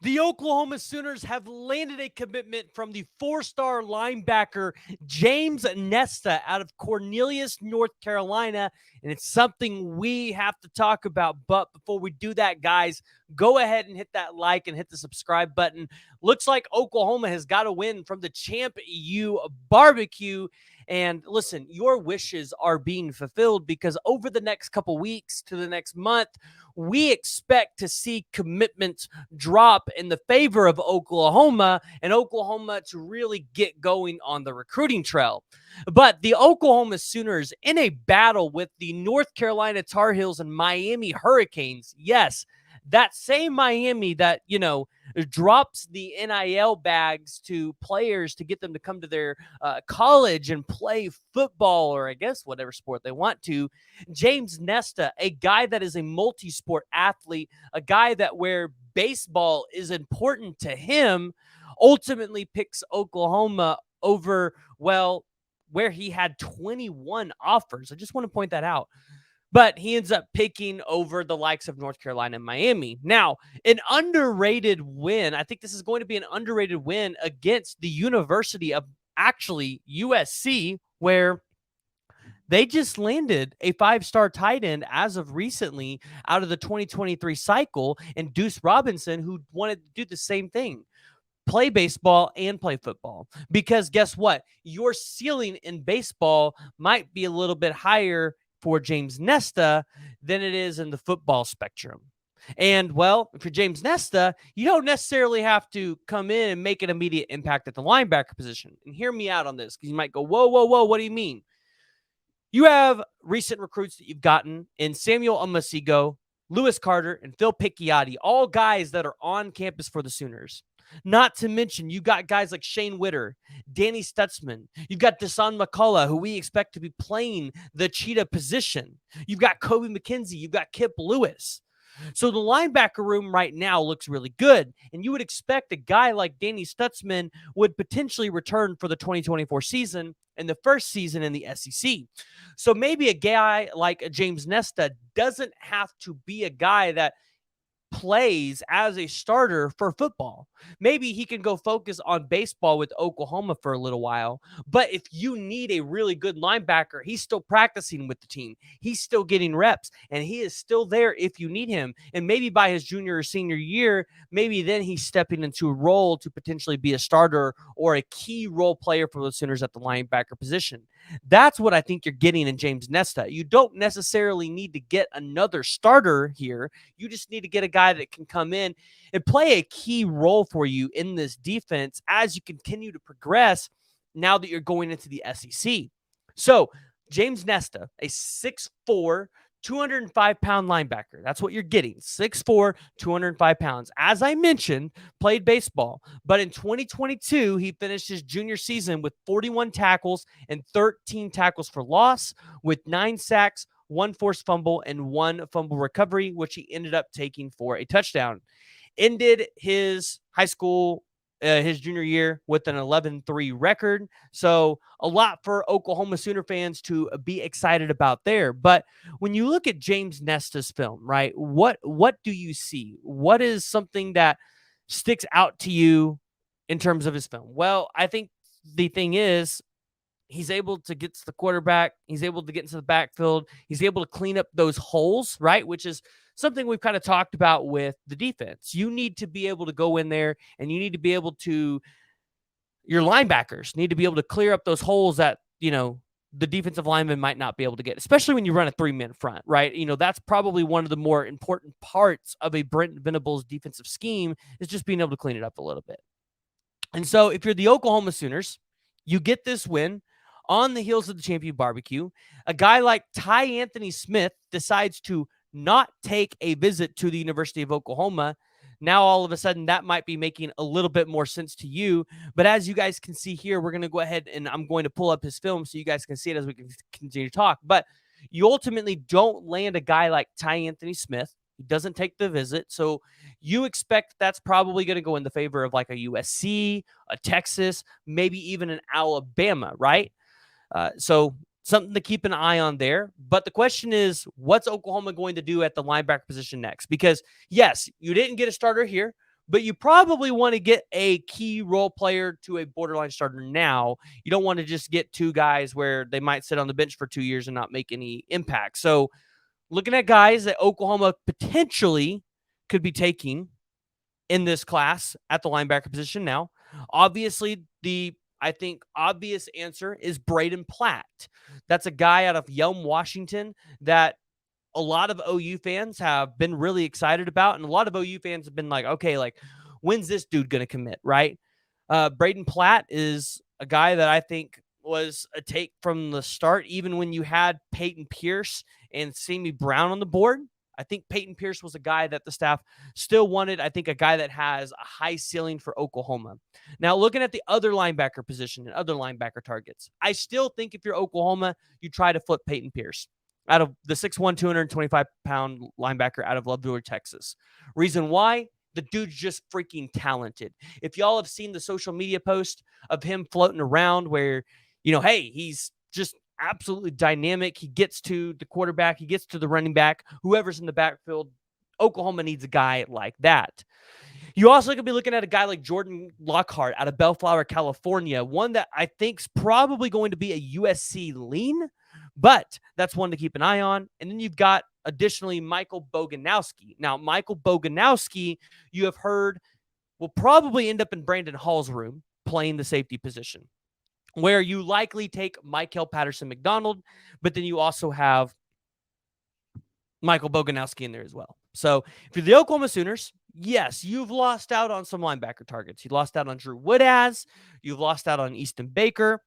The Oklahoma Sooners have landed a commitment from the four-star linebacker James Nesta out of Cornelius, North Carolina, and it's something we have to talk about. But before we do that, guys, go ahead and hit that like and hit the subscribe button. Looks like Oklahoma has got a win from the ChampU barbecue. And listen, your wishes are being fulfilled because over the next couple weeks to the next month, we expect to see commitments drop in the favor of Oklahoma and Oklahoma to really get going on the recruiting trail. But the Oklahoma Sooners in a battle with the North Carolina Tar Heels and Miami Hurricanes, yes, that same Miami that, drops the NIL bags to players to get them to come to their college and play football or I guess whatever sport they want to. James Nesta, a guy that is a multi-sport athlete, a guy that where baseball is important to him, ultimately picks Oklahoma over, well, where he had 21 offers. I just want to point that out. But he ends up picking over the likes of North Carolina and Miami. Now, an underrated win. I think this is going to be an underrated win against the University of actually USC, where they just landed a five-star tight end as of recently out of the 2023 cycle, and Deuce Robinson, who wanted to do the same thing. Play baseball and play football. Because guess what? Your ceiling in baseball might be a little bit higher for James Nesta than it is in the football spectrum. And, well, for James Nesta, you don't necessarily have to come in and make an immediate impact at the linebacker position. And hear me out on this, because you might go, whoa, what do you mean? You have recent recruits that you've gotten in Samuel Omasigo, Lewis Carter, and Phil Picchiotti, all guys that are on campus for the Sooners. Not to mention, you got guys like Shane Witter, Danny Stutzman. You've got Desan McCullough, who we expect to be playing the cheetah position. You've got Kobe McKenzie. You've got Kip Lewis. So the linebacker room right now looks really good, and you would expect a guy like Danny Stutzman would potentially return for the 2024 season and the first season in the SEC. So maybe a guy like James Nesta doesn't have to be a guy that plays as a starter for football. Maybe he can go focus on baseball with Oklahoma for a little while. But if you need a really good linebacker, he's still practicing with the team. He's still getting reps, and he is still there if you need him. And maybe by his junior or senior year, maybe then he's stepping into a role to potentially be a starter or a key role player for the Sooners at the linebacker position. That's what I think you're getting in James Nesta. You don't necessarily need to get another starter here. You just need to get a guy that can come in and play a key role for you in this defense as you continue to progress now that you're going into the SEC. So, James Nesta, a 6'4", 205-pound linebacker. That's what you're getting. 6'4", 205 pounds. As I mentioned, played baseball. But in 2022, he finished his junior season with 41 tackles and 13 tackles for loss with 9 sacks, 1 forced fumble, and 1 fumble recovery, which he ended up taking for a touchdown. Ended his high school his junior year with an 11-3 record. So a lot for Oklahoma Sooner fans to be excited about there. But when you look at James Nesta's film, right, what do you see? What is something that sticks out to you in terms of his film? Well, I think the thing is he's able to get to the quarterback. He's able to get into the backfield. He's able to clean up those holes, right, which is something we've kind of talked about with the defense. You need to be able to go in there and you need to be able to, your linebackers need to be able to clear up those holes that, the defensive lineman might not be able to get, especially when you run a 3-man front, right? That's probably one of the more important parts of a Brent Venables defensive scheme is just being able to clean it up a little bit. And so if you're the Oklahoma Sooners, you get this win on the heels of the ChampU barbecue. A guy like Ty Anthony Smith decides to not take a visit to the University of Oklahoma. Now, all of a sudden, that might be making a little bit more sense to you. But as you guys can see here, we're going to go ahead and I'm going to pull up his film so you guys can see it as we can continue to talk. But you ultimately don't land a guy like Ty Anthony Smith. He doesn't take the visit. So you expect that's probably going to go in the favor of like a USC, a Texas, maybe even an Alabama, right? So something to keep an eye on there. But the question is, what's Oklahoma going to do at the linebacker position next? Because, yes, you didn't get a starter here, but you probably want to get a key role player to a borderline starter now. You don't want to just get two guys where they might sit on the bench for 2 years and not make any impact. So looking at guys that Oklahoma potentially could be taking in this class at the linebacker position now. Obviously, I think obvious answer is Braden Platt. That's a guy out of Yelm, Washington that a lot of OU fans have been really excited about. And a lot of OU fans have been like, okay, like, when's this dude going to commit, right? Braden Platt is a guy that I think was a take from the start, even when you had Peyton Pierce and Sammy Brown on the board. I think Peyton Pierce was a guy that the staff still wanted. I think a guy that has a high ceiling for Oklahoma. Now, looking at the other linebacker position and other linebacker targets, I still think if you're Oklahoma, you try to flip Peyton Pierce out of the 6'1", 225-pound linebacker out of Lovejoy, Texas. Reason why? The dude's just freaking talented. If y'all have seen the social media post of him floating around where, hey, he's just absolutely dynamic. He gets to the quarterback. He gets to the running back. Whoever's in the backfield, Oklahoma needs a guy like that. You also could be looking at a guy like Jordan Lockhart out of Bellflower, California, one that I think's probably going to be a USC lean, but that's one to keep an eye on. And then you've got additionally Michael Boganowski. Now, Michael Boganowski, you have heard, will probably end up in Brandon Hall's room playing the safety position, where you likely take Michael Patterson McDonald, but then you also have Michael Boganowski in there as well. So if you're the Oklahoma Sooners, yes, you've lost out on some linebacker targets. You lost out on Drew Woodaz. You've lost out on Easton Baker.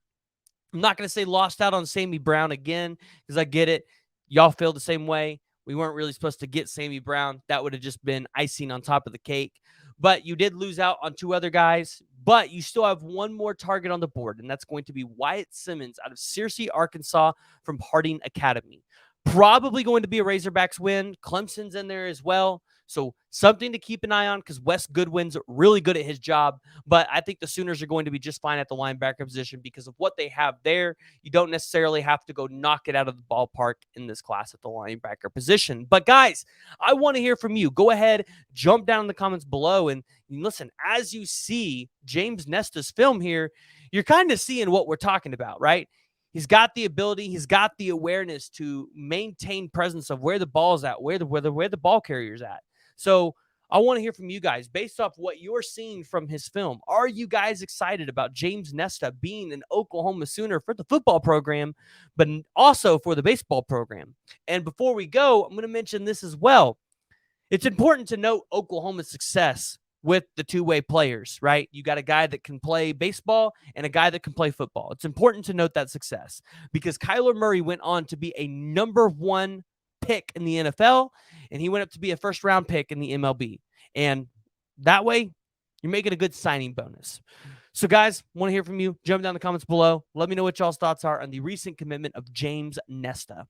I'm not going to say lost out on Sammy Brown again, because I get it. Y'all feel the same way. We weren't really supposed to get Sammy Brown. That would have just been icing on top of the cake. But you did lose out on two other guys, but you still have one more target on the board, and that's going to be Wyatt Simmons out of Searcy, Arkansas from Harding Academy. Probably going to be a Razorbacks win. Clemson's in there as well. So something to keep an eye on, because Wes Goodwin's really good at his job. But I think the Sooners are going to be just fine at the linebacker position because of what they have there. You don't necessarily have to go knock it out of the ballpark in this class at the linebacker position. But guys, I want to hear from you. Go ahead, jump down in the comments below. And listen, as you see James Nesta's film here, you're kind of seeing what we're talking about, right? He's got the ability, he's got the awareness to maintain presence of where the ball's at, where the ball carrier's at. So I want to hear from you guys based off what you're seeing from his film. Are you guys excited about James Nesta being an Oklahoma Sooner for the football program, but also for the baseball program? And before we go, I'm going to mention this as well. It's important to note Oklahoma's success with the two-way players, right? You got a guy that can play baseball and a guy that can play football. It's important to note that success because Kyler Murray went on to be a number 1 pick in the NFL, and he went up to be a first-round pick in the MLB. And that way, you're making a good signing bonus. So, guys, want to hear from you. Jump down in the comments below. Let me know what y'all's thoughts are on the recent commitment of James Nesta.